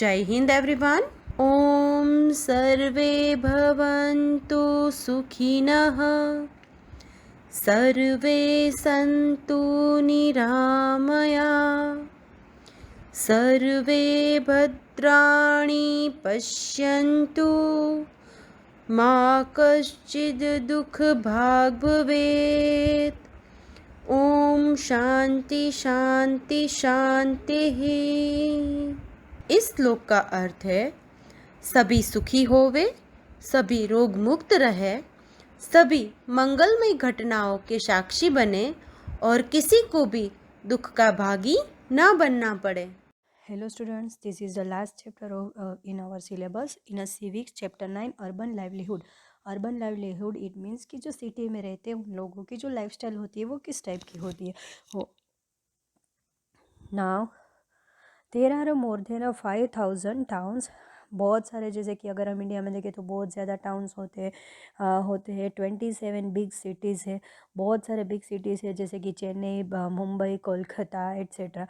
जय हिंद एवरीवन। ओम सर्वे भवन्तु सुखिनः, सर्वे सन्तु निरामया, सर्वे भद्राणि पश्यन्तु, मा कश्चिद् दुःखभाग् भवेत्। ओम शांति शांति शांतिः। इस श्लोक का अर्थ है सभी सुखी होवे, सभी रोग मुक्त रहे, सभी मंगलमय घटनाओं के साक्षी बने और किसी को भी दुख का भागी ना बनना पड़े। Hello students, this is the last chapter of in our syllabus in a civics chapter 9 urban livelihood. Urban livelihood it means कि जो सिटी में रहते हैं उन लोगों की जो लाइफस्टाइल होती है वो किस टाइप की होती है। हो now there are more than 5000 towns. बहुत सारे, जैसे कि अगर हम इंडिया में देखें तो बहुत ज़्यादा टाउन्स होते हैं 27 बिग सिटीज़ है। बहुत सारे बिग सिटीज़ है जैसे कि Chennai, Mumbai, Kolkata etcetera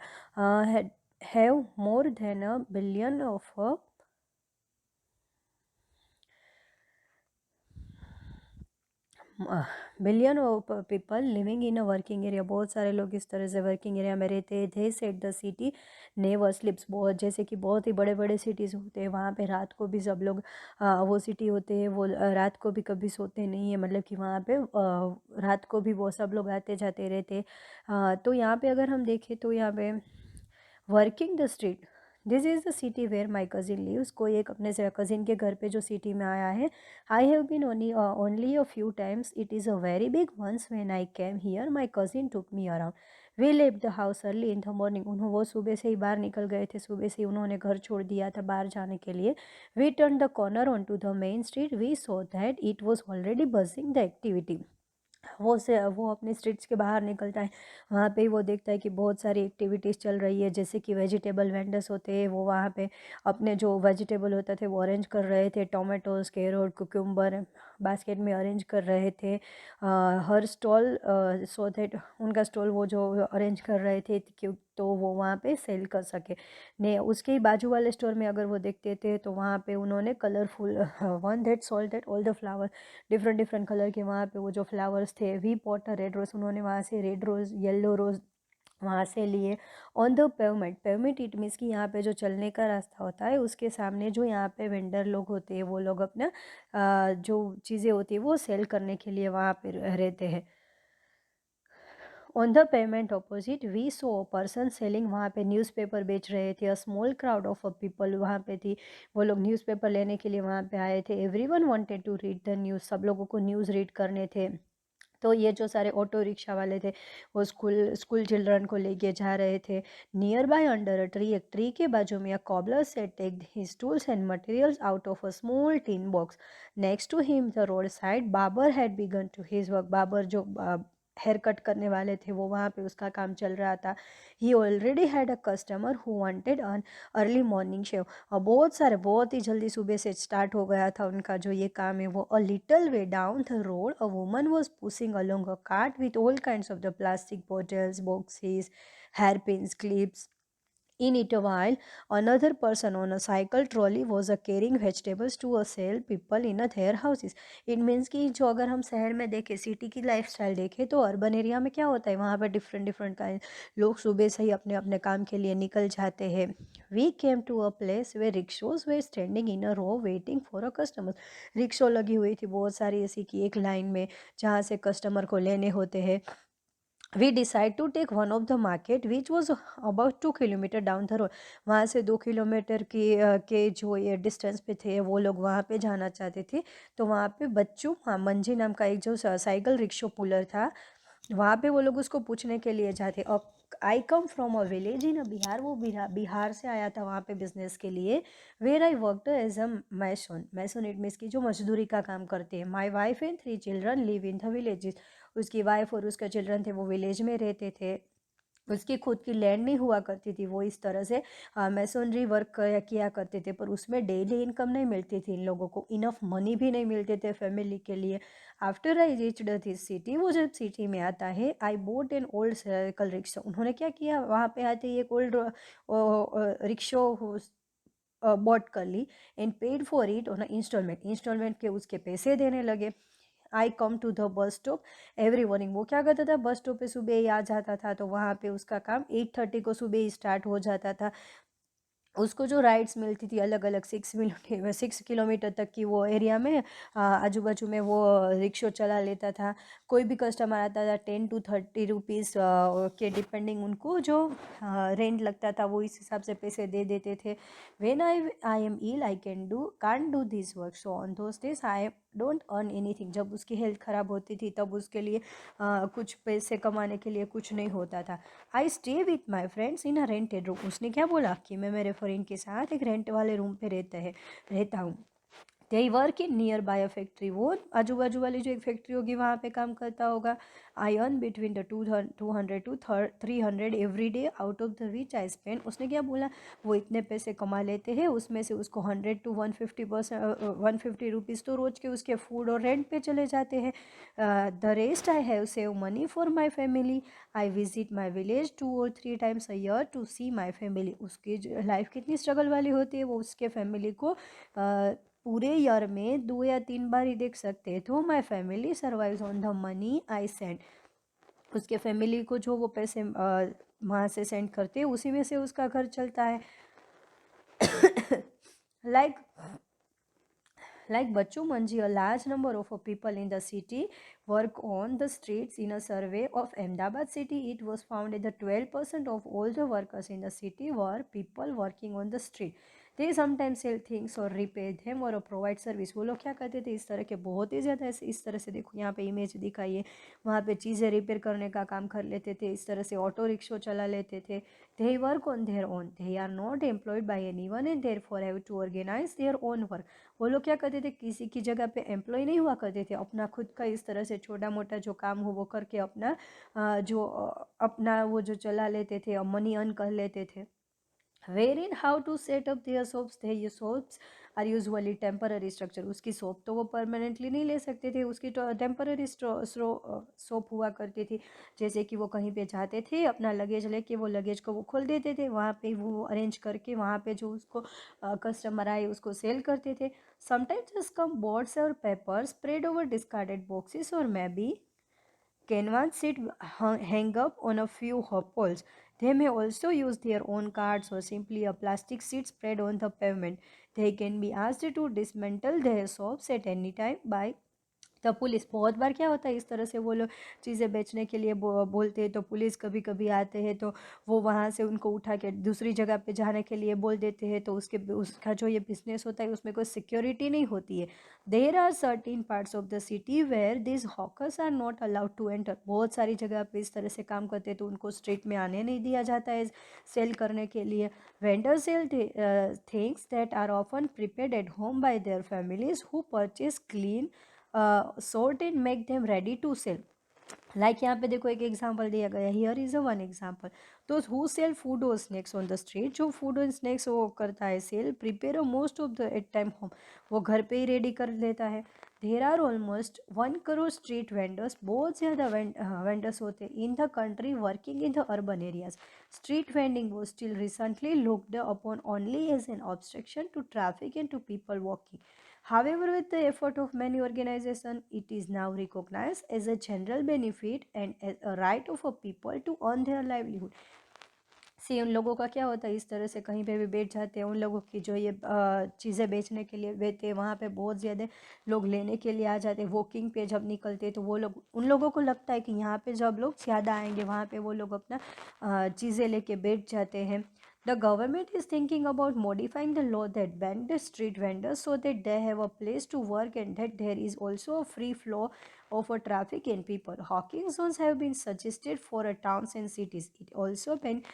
have more than a billion of billion of people living in a working area. बहुत सारे लोग इस तरह से वर्किंग एरिया में रहते हैं। They said the city never sleeps. बहुत, जैसे कि बहुत ही बड़े बड़े सिटीज़ होते हैं वहाँ पे रात को भी सब लोग वो सिटी होते हैं वो रात को भी कभी सोते नहीं है, मतलब कि वहाँ पे रात को भी वो सब लोग आते जाते रहते। तो यहाँ पे अगर हम देखें तो यहाँ पे working the street, this is the city where my cousin lives. कोई एक अपने से कज़िन के घर पे जो सिटी में आया है। I have been only a few times, it is a very big once when I came here my cousin took me around. We left the house early in the morning. उन्होंने वो सुबह से ही बाहर निकल गए थे, सुबह से ही उन्होंने घर छोड़ दिया था बाहर जाने के लिए। We turn the corner on to the main street, we saw that it was already buzzing the activity. वो अपने स्ट्रीट्स के बाहर निकलता है, वहाँ पे वो देखता है कि बहुत सारी एक्टिविटीज़ चल रही है, जैसे कि वेजिटेबल वेंडर्स होते हैं वो वहाँ पे अपने जो वेजिटेबल होते थे वो अरेंज कर रहे थे। टोमेटोज, कैरोट, कुकुम्बर बास्केट में अरेंज कर रहे थे। हर स्टॉल सो दैट उनका स्टॉल वो जो अरेंज कर रहे थे क्यों तो वो वहाँ पे सेल कर सके। ने उसके ही बाजू वाले स्टोर में अगर वो देखते थे तो वहाँ पे उन्होंने colourful one that sold that all the flower, different different colour के वहाँ पे वो जो फ्लावर्स थे। We bought a red rose, उन्होंने वहाँ से रेड रोज़, येलो रोज़ वहाँ से लिए। On the pavement, pavement it means कि यहाँ पे जो चलने का रास्ता होता है उसके सामने जो यहाँ पे वेंडर लोग होते हैं वो लोग अपना जो चीज़ें होती है वो सेल करने के लिए वहाँ पे रहते हैं। On the pavement opposite we saw person selling, वहाँ पे न्यूज़पेपर बेच रहे थे। A small crowd of people वहाँ पे थी, वो लोग न्यूज़पेपर लेने के लिए वहाँ पे आए थे। Everyone wanted to read the news, सब लोगों को न्यूज़ रीड करने थे। तो ये जो सारे ऑटो रिक्शा वाले थे वो स्कूल स्कूल चिल्ड्रन को लेके जा रहे थे। Nearby under a tree, एक ट्री के बाजू में, a cobbler said take his tools and materials out of a small tin box. Next to him the road side barber had begun to his work. Barber जो hair cut करने वाले थे वो वहाँ पे उसका काम चल रहा था। He already had a customer who wanted an early morning shave. और बहुत ही जल्दी सुबह से स्टार्ट हो गया था उनका जो ये काम है वो। A little way down the road a woman was pushing along a cart with all kinds of the plastic bottles, boxes, hair pins, clips. In it a while, another person on a cycle trolley was a carrying vegetables to a sell people in a their houses. It means कि जो अगर हम शहर में देखें, city की lifestyle देखें तो अर्बन एरिया में क्या होता है, वहाँ पर डिफरेंट डिफरेंट काइंड लोग सुबह से ही अपने अपने काम के लिए निकल जाते हैं। We came to a place where rickshaws were standing in a row waiting for a customer. Rickshaw लगी हुई थी बहुत सारी ऐसी की एक लाइन में जहाँ से कस्टमर को लेने होते हैं। We decide to take one of the market which was about 2 kilometre down the road. वहाँ से 2 किलोमीटर के जो ये डिस्टेंस पे थे वो लोग वहाँ पे जाना चाहते थे। तो वहाँ पे बच्चू, हाँ, मंजी नाम का एक जो साइकिल रिक्शो पुलर था वहाँ पे वो लोग उसको पूछने के लिए जाते। और I come from a village in Bihar, वो बिहार से आया था वहाँ पे बिजनेस के लिए। Where I worked as a mason, mason it means की जो मजदूरी का काम करते हैं। My wife and 3 children live in the villages. उसकी वाइफ और उसके चिल्ड्रन थे वो विलेज में रहते थे। उसकी खुद की लैंड नहीं हुआ करती थी, वो इस तरह से मैसनरी वर्क किया करते थे, पर उसमें डेली इनकम नहीं मिलती थी इन लोगों को, इनफ मनी भी नहीं मिलते थे फैमिली के लिए। After I reached this city, वो जब सिटी में आता है, I bought an old cycle rickshaw. उन्होंने क्या किया, वहाँ पे आते ही एक ओल्ड रिक्शो बॉट कर ली and paid for it on instalment के उसके पैसे देने लगे। I come to the bus stop every morning. वो क्या करता था, बस स्टॉप पे सुबह ही आ जाता था, तो वहाँ पे उसका काम 8:30 को सुबह ही स्टार्ट हो जाता था। उसको जो राइड्स मिलती थी अलग अलग 6 किलोमीटर तक की वो एरिया में, आजू बाजू में वो रिक्शा चला लेता था। कोई भी कस्टमर आता था 10 to 30 रुपीज़ के डिपेंडिंग उनको जो रेंट लगता था वो इस हिसाब से पैसे दे देते थे। When I am ill I can't do this work, so on those days I don't earn anything. जब उसकी हेल्थ ख़राब होती थी तब उसके लिए कुछ पैसे कमाने के लिए कुछ नहीं होता था। I stay with my friends in a rented room. उसने क्या बोला कि मैं मेरे फ्रेंड के साथ एक रेंट वाले रूम पे रहता हूँ। They work in near by a factory. वो आजू बाजू वाली जो एक फैक्ट्री होगी वहाँ पे काम करता होगा। I earn between the 200 to 300 every day out of the which I spend. उसने क्या बोला, वो इतने पैसे कमा लेते हैं, उसमें से उसको 100 to 150 रुपीज़ तो रोज़ के उसके फूड और रेंट पे चले जाते हैं। The rest I have save money for my family. I visit my village 2 or 3 times a year to see my family. उसकी लाइफ कितनी स्ट्रगल वाली होती है, वो उसके फैमिली को पूरे ईयर में 2 या 3 बार ही देख सकते हैं। तो my family survives on the money I send. उसके फैमिली को जो वो पैसे वहाँ से सेंड करते हैं उसी में से उसका घर चलता है। Like Bachchu Manji, a large number of people in the city work on the streets. In a survey of Ahmedabad city, it was found that the 12% of all the workers in the city were people working on the street. They sometimes sell things or repair them or provide service. वो लोग क्या करते थे, इस तरह के बहुत ही ज़्यादा इस तरह से, देखो यहाँ पे इमेज दिखाई है, वहाँ पे चीज़ें रिपेयर करने का काम कर लेते थे, इस तरह से ऑटो रिक्शा चला लेते थे। They work on their own. They are not employed by anyone and therefore have to organize their own work. वो लोग क्या करते थे, किसी की जगह पे एम्प्लॉय नहीं हुआ करते थे, अपना खुद का इस तरह से छोटा मोटा जो काम हो वो करके अपना अपना वो जो चला लेते थे, मनी अर्न कर लेते थे। Wherein how to set up their soaps, their soaps are usually temporary structure. उसकी सोप तो वो परमानेंटली नहीं ले सकते थे, उसकी तो टेम्पररी सोप हुआ करती थी। जैसे कि वो कहीं पे जाते थे, अपना लगेज लेके वो लगेज को वो खोल देते थे, वहाँ पे वो अरेंज करके वहाँ पे जो उसको कस्टमर आए उसको सेल करते थे। Sometimes just come boards or papers spread over discarded boxes or maybe canvas sheet hang up on a few poles. They may also use their own cards or simply a plastic sheet spread on the pavement. They can be asked to dismantle their shops at any time by the police. बहुत बार क्या होता है, इस तरह से वो लोग चीज़ें बेचने के लिए बोलते हैं तो पुलिस कभी कभी आते हैं तो वो वहाँ से उनको उठा के दूसरी जगह पे जाने के लिए बोल देते हैं, तो उसका जो ये बिजनेस होता है उसमें कोई सिक्योरिटी नहीं होती है। There are certain parts of the city where this hawkers are not allowed to enter. बहुत सारी जगह पे इस तरह से काम करते हैं तो उनको स्ट्रीट में आने नहीं दिया जाता है सेल करने के लिए। Vendor sell things that are often prepared at home by their families who purchase clean sort and make them ready to sell. Like यहाँ पे देखो एक एग्जाम्पल दिया गया, here is a one example. तो हु सेल फूड और snacks on the street, जो food और स्नैक्स वो करता है sell, prepare most of the at time home, वो घर पे ही रेडी कर लेता है। There are almost 1 crore street vendors, बहुत ज़्यादा वेंडर्स होते हैं in the country working in the urban areas. Street vending वो still recently looked upon only as an obstruction to traffic and to people walking. However, with the effort of many organizations, it is now recognized as a general benefit and as a right of a people to earn their livelihood. सी उन लोगों का क्या होता है, इस तरह से कहीं पे भी बैठ जाते हैं, उन लोगों की जो ये चीज़ें बेचने के लिए बैठते हैं वहाँ पे बहुत ज़्यादा लोग लेने के लिए आ जाते हैं। वॉकिंग पे जब निकलते हैं तो वो लोग, उन लोगों को लगता है कि यहाँ पे जब लोग ज़्यादा आएंगे वहाँ पे वो लोग अपना चीज़ें लेके बैठ जाते हैं। The government is thinking about modifying the law that ban the street vendors so that they have a place to work and that there is also a free flow of a traffic and people. Hawking zones have been suggested for towns and cities. It also been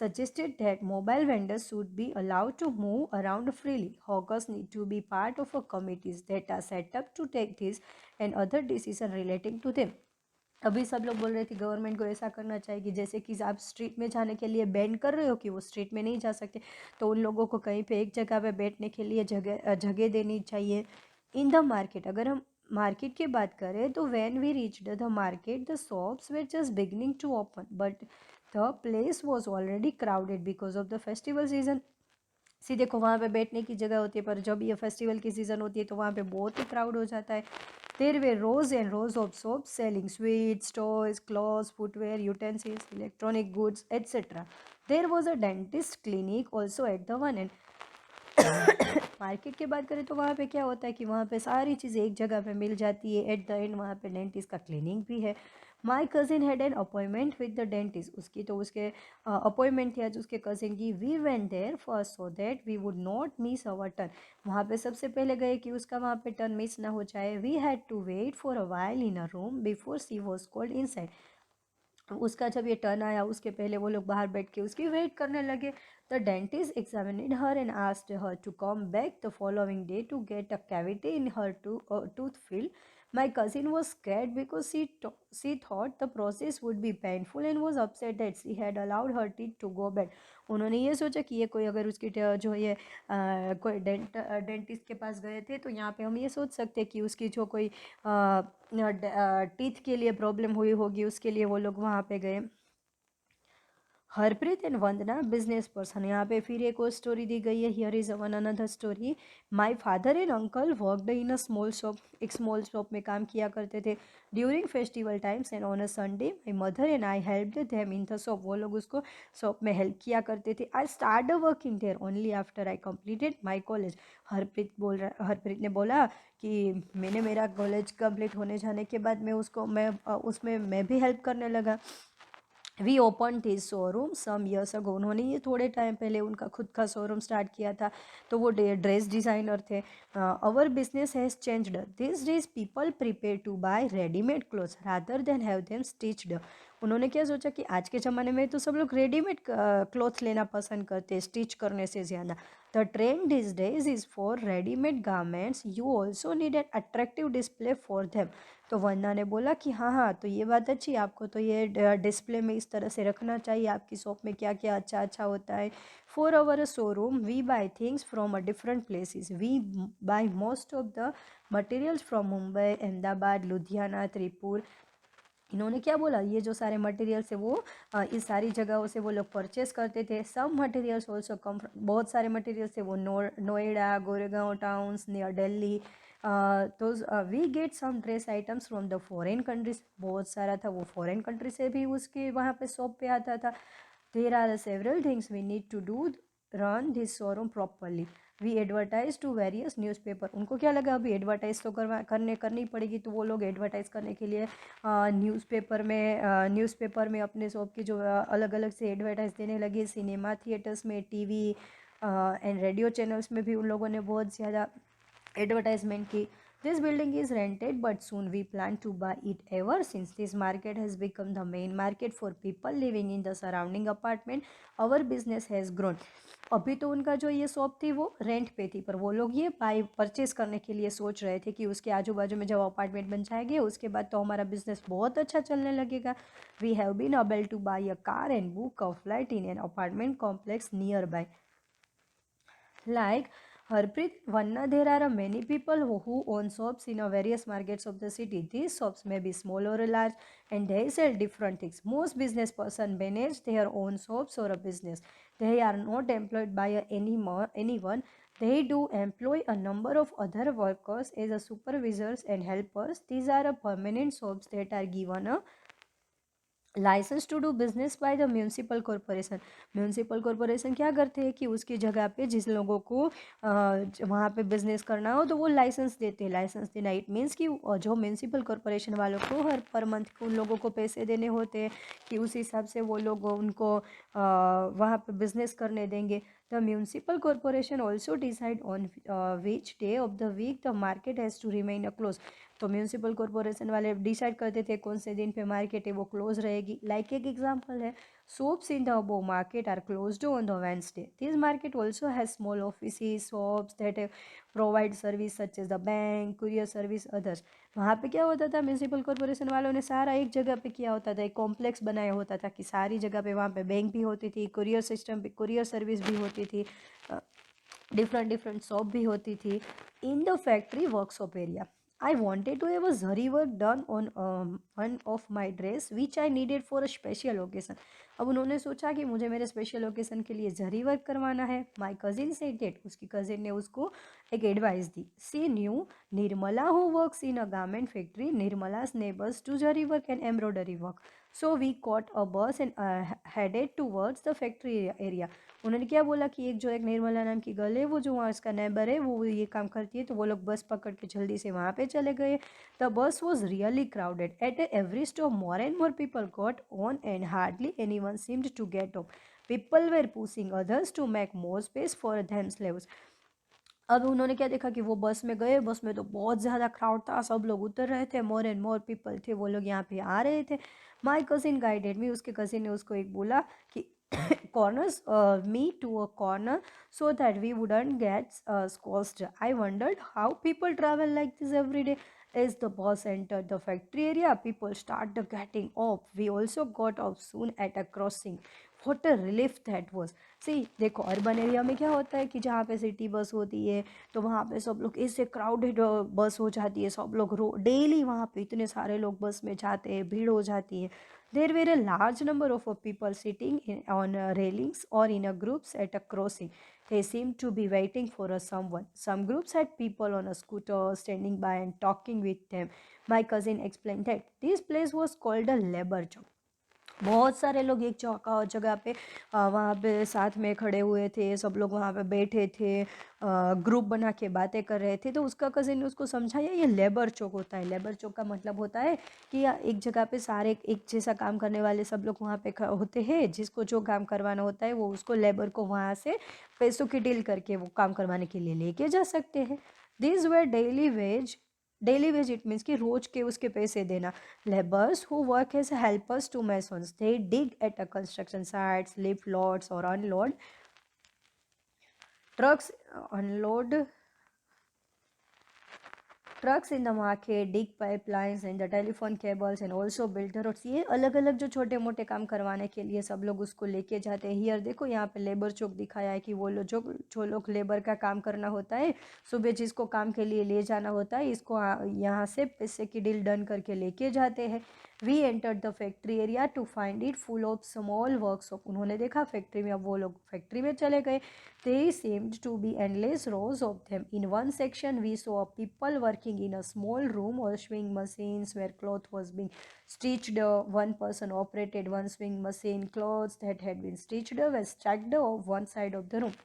suggested that mobile vendors should be allowed to move around freely. Hawkers need to be part of a committees that are set up to take this and other decisions relating to them. अभी सब लोग बोल रहे थे government को ऐसा करना चाहिए कि जैसे कि आप स्ट्रीट में जाने के लिए बैन कर रहे हो कि वो स्ट्रीट में नहीं जा सकते, तो उन लोगों को कहीं पे एक जगह पे बैठने के लिए जगह देनी चाहिए। इन द मार्केट, अगर हम मार्केट की बात करें तो when we reached the market the shops were just beginning to open but the place was already crowded because of the festival season. देखो वहाँ पे बैठने की जगह होती है, पर जब ये फेस्टिवल की सीज़न होती है तो वहाँ पे बहुत ही क्राउड हो जाता है। There were rows and rows of shop selling sweets, toys, clothes, footwear, utensils, electronic goods etcetera. There was a dentist clinic also at the one end. Market की बात करें तो वहाँ पे क्या होता है कि वहाँ पे सारी चीज़ें एक जगह पे मिल जाती है। एट द एंड वहाँ पे डेंटिस्ट का क्लिनिक भी है। My cousin had an appointment with the dentist. उसकी तो उसके अपॉइंटमेंट थी आज उसके कज़िन की। We went there first so that we would not miss our turn. वहाँ पे सबसे पहले गए कि उसका वहाँ पे टर्न मिस ना हो जाए। We had to wait for a while in a room before she was called inside. उसका जब ये टर्न आया उसके पहले वो लोग बाहर बैठ के उसकी वेट करने लगे। The dentist examined her and asked her to come back the following day to get a cavity in her tooth filled. My cousin was scared because she thought the process would be painful and was upset that she had allowed her teeth to go bad. उन्होंने ये सोचा कि ये कोई अगर उसकी जो ये कोई डेंटिस्ट के पास गए थे तो यहाँ पे हम ये सोच सकते हैं कि उसकी जो कोई टीथ के लिए प्रॉब्लम हुई होगी, उसके लिए वो लोग वहाँ पे गए। Harpreet and Vandana business person. यहाँ पे फिर एक और स्टोरी दी गई है। Here is one another story. My father and uncle worked in a small shop. एक स्मॉल शॉप में काम किया करते थे during festival times and on a Sunday my mother and I help them in the shop. वो लोग उसको shop में हेल्प किया करते थे। I start working there only after I completed my college. Harpreet ने बोला कि मैंने मेरा कॉलेज कंप्लीट होने जाने के बाद मैं उसमें मैं भी हेल्प करने लगा। We open this showroom some years ago. उन्होंने ये थोड़े टाइम पहले उनका खुद का शोरूम स्टार्ट किया था। तो वो ड्रेस डिज़ाइनर थे। Our business has changed this days people prepare to buy readymade clothes rather than have them stitched. उन्होंने क्या सोचा कि आज के ज़माने में तो सब लोग रेडीमेड क्लोथ लेना पसंद करते हैं स्टिच करने से ज़्यादा। The trend this days is for readymade garments you also need an attractive display for them. तो वंदना ने बोला कि हाँ हाँ, तो ये बात अच्छी है, आपको तो ये डिस्प्ले में इस तरह से रखना चाहिए आपकी शॉप में क्या क्या अच्छा अच्छा होता है। For our showroom we buy things from a different places. We buy most of the materials from Mumbai, Ahmedabad, Ludhiana, Tirupur. इन्होंने क्या बोला, ये जो सारे मटेरियल्स है वो इस सारी जगहों से वो लोग परचेस करते थे। सम मटेरियल्स ऑल्सो कम, बहुत सारे मटेरियल्स थे वो नोएडा, गोरेगांव टाउन्स नियर दिल्ली। तो we get some dress items from the foreign countries. बहुत सारा था वो फॉरेन कंट्री से भी उसके वहाँ पे शॉप पे आता था। There are several things we need to do run this showroom properly. We advertise to various newspaper. उनको क्या लगा अभी एडवर्टाइज तो करनी पड़ेगी, तो वो लोग एडवर्टाइज करने के लिए न्यूज़पेपर में अपने शॉप की जो अलग अलग से एडवर्टाइज देने लगे। सिनेमा थिएटर्स में, टीवी एंड रेडियो चैनल्स में भी उन लोगों ने बहुत ज़्यादा एडवर्टाइजमेंट की। This building is rented but soon we plan to buy it ever since this market has become the main market for people living in the surrounding apartment our business has grown. अभी तो उनका जो ये shop थी वो rent पे थी, पर वो लोग ये बाय परचेज करने के लिए सोच रहे थे कि उसके आजू बाजू में जब अपार्टमेंट बन जाएंगे उसके बाद तो हमारा बिजनेस बहुत अच्छा चलने लगेगा। We have been able to buy a car and book a flat in an apartment complex nearby. Like Harpreet, Vanna, there are many people who own shops in various markets of the city. These shops may be small or large and they sell different things. Most business person manage their own shops or a business. They are not employed by anyone. They do employ a number of other workers as a supervisors and helpers. These are a permanent shops that are given a licence to do business by the municipal corporation. Municipal corporation क्या करते हैं कि उसकी जगह पे जिस लोगों को वहाँ पे बिजनेस करना हो तो वो लाइसेंस देते हैं। लाइसेंस देना इट मीन्स कि जो म्यूनसिपल कॉरपोरेशन वालों को हर पर मंथ उन लोगों को पैसे देने होते हैं कि उस हिसाब से वो लोग उनको वहाँ पे बिजनेस करने देंगे। The municipal corporation also decide on which day of the week the market has to remain a close. तो म्यूनसिपल कॉरपोरेशन वाले डिसाइड करते थे कौन से दिन पे मार्केट है वो क्लोज रहेगी। लाइक एक एग्जांपल है, shops in the above market are closed on the Wednesday. This market also has small offices, shops that provide service such as the bank, courier service, others. वहाँ पे क्या होता था, म्यूनसिपल कॉरपोरेशन वालों ने सारा एक जगह पे किया होता था, एक कॉम्प्लेक्स बनाया होता था कि सारी जगह पे वहाँ पे बैंक भी होती थी, कुरियर सिस्टम, कुरियर सर्विस भी होती थी, डिफरेंट डिफरेंट शॉप भी होती थी। In the factory workshop area I wanted to have a zari work done on one of my dress which I needed for a special occasion. अब उन्होंने सोचा कि मुझे मेरे स्पेशल ओकेजन के लिए जरी वर्क करवाना है. माई कजिन सेड दैट, उसकी कजिन ने उसको एक एडवाइस दी. She knew Nirmala who works in a garment factory. निर्मला's neighbors do zari work and embroidery work. So we caught a bus and headed towards the factory area. उन्होंने क्या बोला कि एक निर्मला नाम की गर्ल है, वो जो वहाँ उसका नेबर है, वो ये काम करती है, तो वो लोग बस पकड़ के जल्दी से वहाँ पे चले गए. The bus was really crowded. At every stop more and more people got on and hardly anyone seemed to get off. People were pushing others to make more space for themselves. अब उन्होंने क्या देखा कि वो बस में गए, बस में तो बहुत ज़्यादा क्राउड था, सब लोग उतर रहे थे, मोर एंड मोर पीपल थे, वो लोग यहाँ पे आ रहे थे. माई कजिन गाइडेड मी, उसके कजिन ने उसको एक बोला कि corners me to a corner so that we wouldn't get squashed. I wondered how people travel like this every day. As the bus entered the factory area, people started getting off. We also got off soon at a crossing. What a relief that was. सी देखो, urban area में क्या होता है कि जहाँ पे city bus होती है तो वहाँ पे सब लोग, इससे क्राउडेड बस हो जाती है, सब लोग डेली वहाँ पे इतने सारे लोग बस में जाते हैं, भीड़ हो जाती है. There were a large number of people sitting on railings or in a groups at a crossing. They seemed to be waiting for someone. Some groups had people on a scooter standing by and talking with them. My cousin explained that this place was called a labor job. बहुत सारे लोग एक जगह पे वहाँ पे साथ में खड़े हुए थे, सब लोग वहाँ पे बैठे थे, ग्रुप बना के बातें कर रहे थे. तो उसका कज़िन ने उसको समझाया ये लेबर चौक होता है. लेबर चौक का मतलब होता है कि एक जगह पे सारे एक जैसा काम करने वाले सब लोग वहाँ पे होते हैं, जिसको जो काम करवाना होता है वो उसको लेबर को वहाँ से पैसों की डील करके वो काम करवाने के लिए लेके जा सकते हैं. This way daily veg. Daily ways it means कि रोज के उसके पैसे देना. Laborers who work as helpers to masons. They dig at a construction sites, lift loads or unload trucks, unload trucks in the market, dig pipelines and the telephone cables and also build the roads. ये अलग अलग जो छोटे मोटे काम करवाने के लिए सब लोग उसको लेके जाते हैं. हियर देखो, यहाँ पे लेबर चौक दिखाया है कि वो लोग जो लोग लेबर का काम करना होता है, सुबह जिसको काम के लिए ले जाना होता है, इसको यहाँ से पैसे की डील डन करके लेके जाते हैं. We enter the factory area to find it full of small workshop. उन्होंने देखा फैक्ट्री में, अब वो लोग फैक्ट्री में चले गए. They seemed to be endless rows of them. In one section, we saw people working in a small room or swing machines where cloth was being stitched. One person operated one swing machine. Clothes that had been stitched were stacked on one side of the room.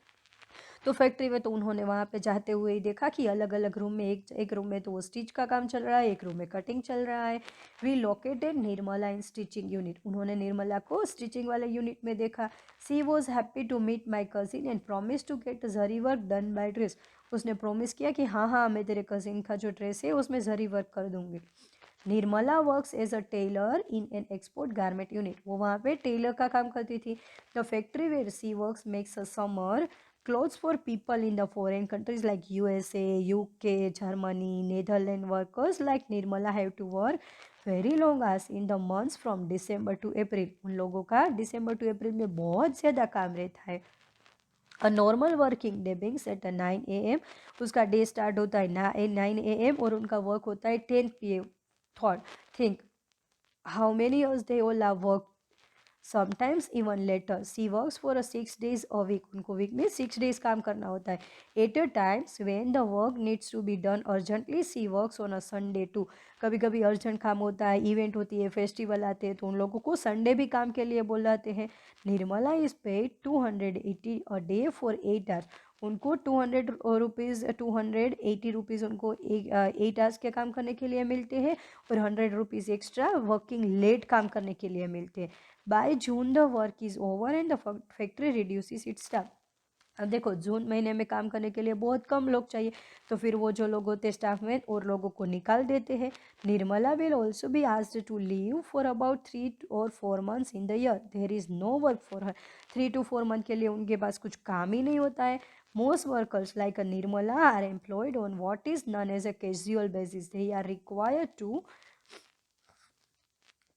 तो factory में तो उन्होंने वहाँ पे जाते हुए ही देखा कि अलग अलग रूम में, एक रूम में तो वो स्टिच का काम चल रहा है, एक रूम में कटिंग चल रहा है. We located Nirmala in stitching unit. उन्होंने निर्मला को स्टिचिंग वाले यूनिट में देखा. She was happy to meet my cousin and promise to get zari work done by dress. उसने प्रॉमिस किया कि हाँ मैं तेरे कजिन का जो ड्रेस है उसमें जरी वर्क कर दूंगी. Nirmala works as a tailor in an export garment unit. वो वहाँ पे टेलर का काम करती थी. The factory where she works makes a summer clothes for people in the foreign countries like USA, UK, Germany, Netherlands. Workers like Nirmala have to work very long hours in the months from December to April. उन लोगों का December to April में बहुत ज़्यादा काम रहता है. A normal working day begins at 9 AM. उसका डे स्टार्ट होता है 9 AM और उनका वर्क होता है 10 PM. Thought, think how many years they all have worked. Sometimes even later. She works for a 6 days a week. उनको week में 6 days काम करना होता है. At a times when the work needs to be done urgently, she works on a Sunday too. कभी कभी urgent काम होता है, इवेंट होती है, फेस्टिवल आते हैं, तो उन लोगों को संडे भी काम के लिए बुलाते हैं. Nirmala is paid 280 a day for 8 hours. उनको 280 रुपीज़ उनको 8 आवर्स के काम करने के लिए मिलते हैं और 100 रुपीज़ एक्स्ट्रा वर्किंग लेट काम करने के लिए मिलते हैं. By June the work is over and the factory reduces it's staff. अब देखो, जून महीने में काम करने के लिए बहुत कम लोग चाहिए, तो फिर वो जो लोग होते हैं स्टाफ में और लोगों को निकाल देते हैं. Nirmala will also be asked to leave for about 3 or 4 months in the year. There is no work for her. 3 to 4 month के लिए उनके पास कुछ काम ही नहीं होता है. Most workers like a Nirmala are employed on what is known as a casual basis. They are required to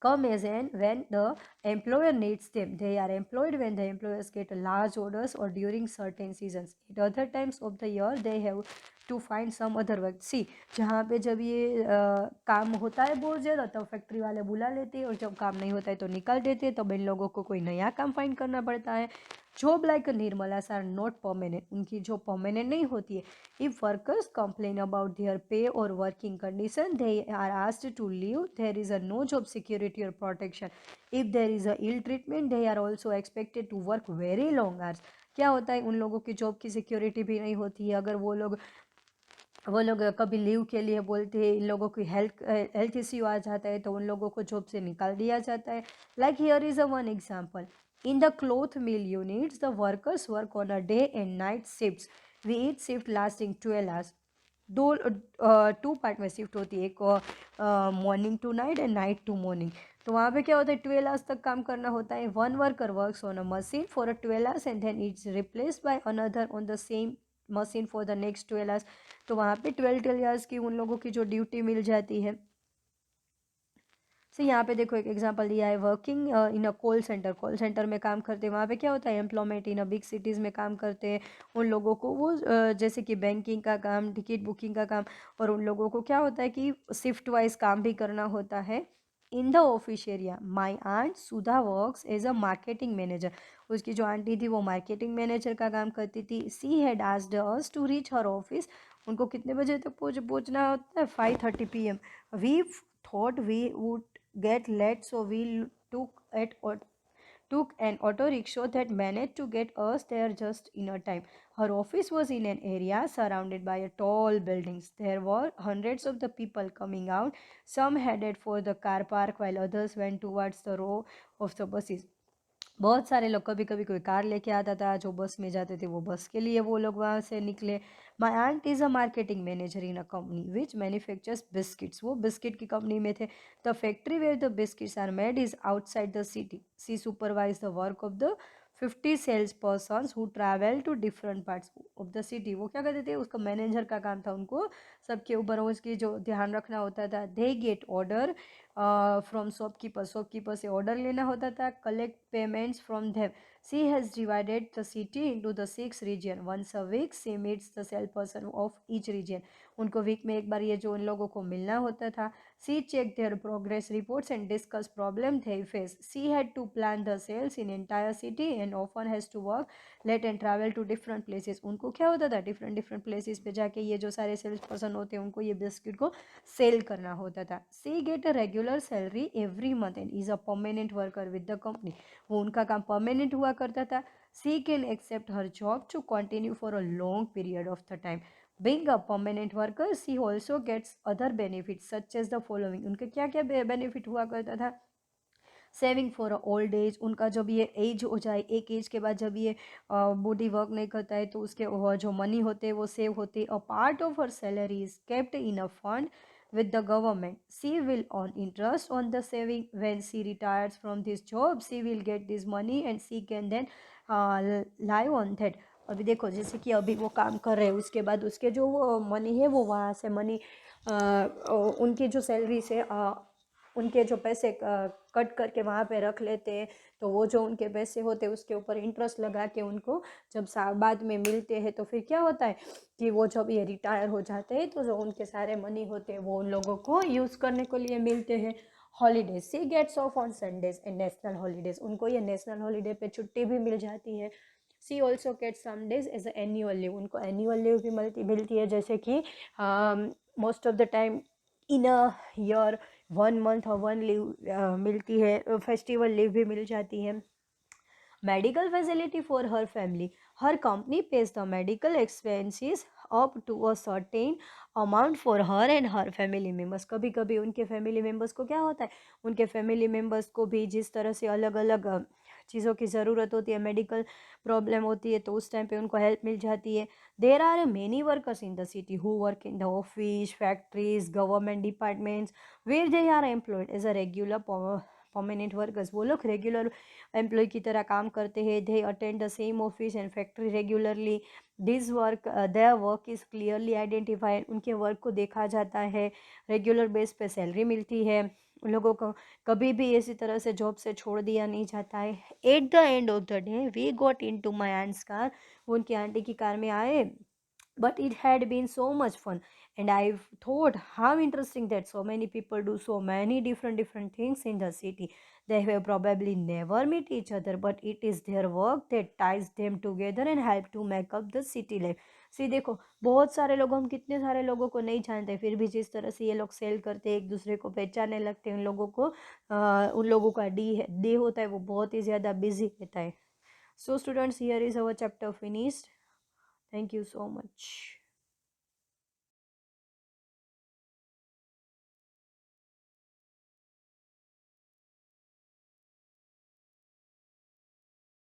come as and when the employer needs them. They are employed when the employers get large orders or during certain seasons. At other times of the year they have to find some other work. See, जहाँ पे जब ये काम होता है बहुत ज़्यादा तब फैक्ट्री वाले बुला लेते हैं और जब काम नहीं होता है तो निकाल देते हैं, तब इन लोगों को कोई नया काम फाइंड करना पड़ता है. Job like Nirmala's are not permanent. उनकी जॉब परमानेंट नहीं होती है. If workers complain about their pay और working condition they are asked to leave. There is a no job security और protection. If there is a ill treatment they are also expected to work very long hours. क्या होता है, उन लोगों की job की security भी नहीं होती है. अगर वो लोग कभी लीव के लिए बोलते हैं, इन लोगों की हेल्थ इश्यू आ जाता है तो उन लोगों को जॉब से निकाल दिया जाता है. Like here is a one example. In the cloth mill units the workers work on a day and night shifts. We each shift lasting 12 hours. दो टू पार्ट में शिफ्ट होती है, एक morning to night and night to morning. तो वहाँ पे क्या होता है, 12 आवर्स तक काम करना होता है. One worker works on a machine for a 12 hours and then it's replaced by another on the same machine for the next 12 hours. तो वहाँ पे 12 आवर्स की उन लोगों की जो ड्यूटी मिल जाती है. सो यहाँ पे देखो एक एग्जांपल दिया है, working in a call centre में काम करते हैं. वहाँ पे क्या होता है, employment in a big cities में काम करते हैं. उन लोगों को वो जैसे कि बैंकिंग का काम, टिकट बुकिंग का काम, और उन लोगों को क्या होता है कि शिफ्ट वाइज काम भी करना होता है. In the office area my aunt Sudha works as a marketing manager. उसकी जो आंटी थी वो मार्केटिंग मैनेजर का काम करती थी. She had asked us to reach her office. उनको कितने बजे तक पहुँचना होता है, 5:30 PM. We thought we would get late, so we took an auto rickshaw that managed to get us there just in a time. Her office was in an area surrounded by a tall buildings. There were hundreds of the people coming out. Some headed for the car park while others went towards the row of the buses. बहुत सारे लोग, कभी कभी कोई car लेके आता था, जो बस में जाते थे वो बस के लिए वो लोग वहाँ से निकले. My aunt is a marketing manager in a company which manufactures biscuits. वो बिस्किट की कंपनी में थे. The factory where the biscuits are made is outside the city. She supervise the work of the 50 sales person who travel to different parts of the city. वो क्या करते थे, उसका manager का काम था, उनको सबके ऊपर उसकी जो ध्यान रखना होता था. They get order from shopkeeper से ऑर्डर लेना होता था. Collect payments from them. She has divided the city into the 6 region. Once a week she meets the sale person of each region. उनको वीक में एक बार ये जो उन लोगों को मिलना होता था. She check their progress reports and discuss problem they face. She had to plan the sales in entire city and often has to work late and travel to different places. उनको क्या होता था, डिफरेंट प्लेसेस पे जाके ये जो सारे sales person होते हैं उनको ये बिस्किट को सेल करना होता था. She get a regular salary every month and is a permanent worker with the company. वो उनका काम परमानेंट हुआ करता था. She can expect her job to continue for a long period of the time. Being a permanent worker, she also gets other benefits such as the following. उनके क्या क्या benefit हुआ करता था. Saving for old age. उनका जब ये as हो जाए, एक एज के बाद जब ये बॉडी वर्क नहीं करता है तो उसके जो मनी होते हैं वो सेव होते हैं. A part of her salary is kept in a fund with the government. She will earn interest on the saving. When she retires from this job, she will get this money and she can then live on that. अभी देखो जैसे कि अभी वो काम कर रहे हैं, उसके बाद उसके जो मनी है वो वहाँ से मनी उनकी जो सैलरी से उनके जो पैसे कट करके वहाँ पे रख लेते हैं. तो वो जो उनके पैसे होते हैं उसके ऊपर इंटरेस्ट लगा के उनको जब बाद में मिलते हैं तो फिर क्या होता है कि वो जब ये रिटायर हो जाते हैं तो जो उनके सारे मनी होते हैं वो उन लोगों को यूज़ करने के लिए मिलते हैं. Holidays. She gets off on Sundays and national holidays. उनको ये नेशनल हॉलीडे पे छुट्टी भी मिल जाती है. She also gets some days as a annual leave. उनको एनुअल लीव भी मिलती है, जैसे कि most of the time in a year 1 month और 1 लीव मिलती है. फेस्टिवल लीव भी मिल जाती है. Medical facility for her family. Her company pays the medical expenses up to a certain amount for her and her family members. कभी कभी उनके फैमिली मेम्बर्स को क्या होता है, उनके फैमिली मेम्बर्स को भी जिस तरह से अलग अलग चीज़ों की ज़रूरत होती है, मेडिकल प्रॉब्लम होती है, तो उस टाइम पे उनको हेल्प मिल जाती है. There are many workers in the city who work in the office, factories, government departments where they are employed as a regular permanent workers. वो लोग रेगुलर एम्प्लॉय की तरह काम करते हैं. They attend the same office and factory regularly. This work there work is clearly identified. उनके work को देखा जाता है. रेगुलर बेस पे सैलरी मिलती है. उन लोगों को कभी भी इसी तरह से जॉब से छोड़ दिया नहीं जाता है। At the end of the day we got into my aunt's car, उनकी आंटी की कार में आए, but it had been so much fun, and I thought how interesting that so many people do so many different things in the city. They have probably never met each other, but it is their work that ties them together and help to make up the city life. सी देखो, बहुत सारे लोग, हम कितने सारे लोगों को नहीं जानते, फिर भी जिस तरह से ये लोग सेल करते हैं, एक दूसरे को पहचानने लगते हैं, उन लोगों को उन लोगों का डे होता है वो बहुत ही ज़्यादा बिजी रहता है. So students, here is our chapter finished. Thank you so much.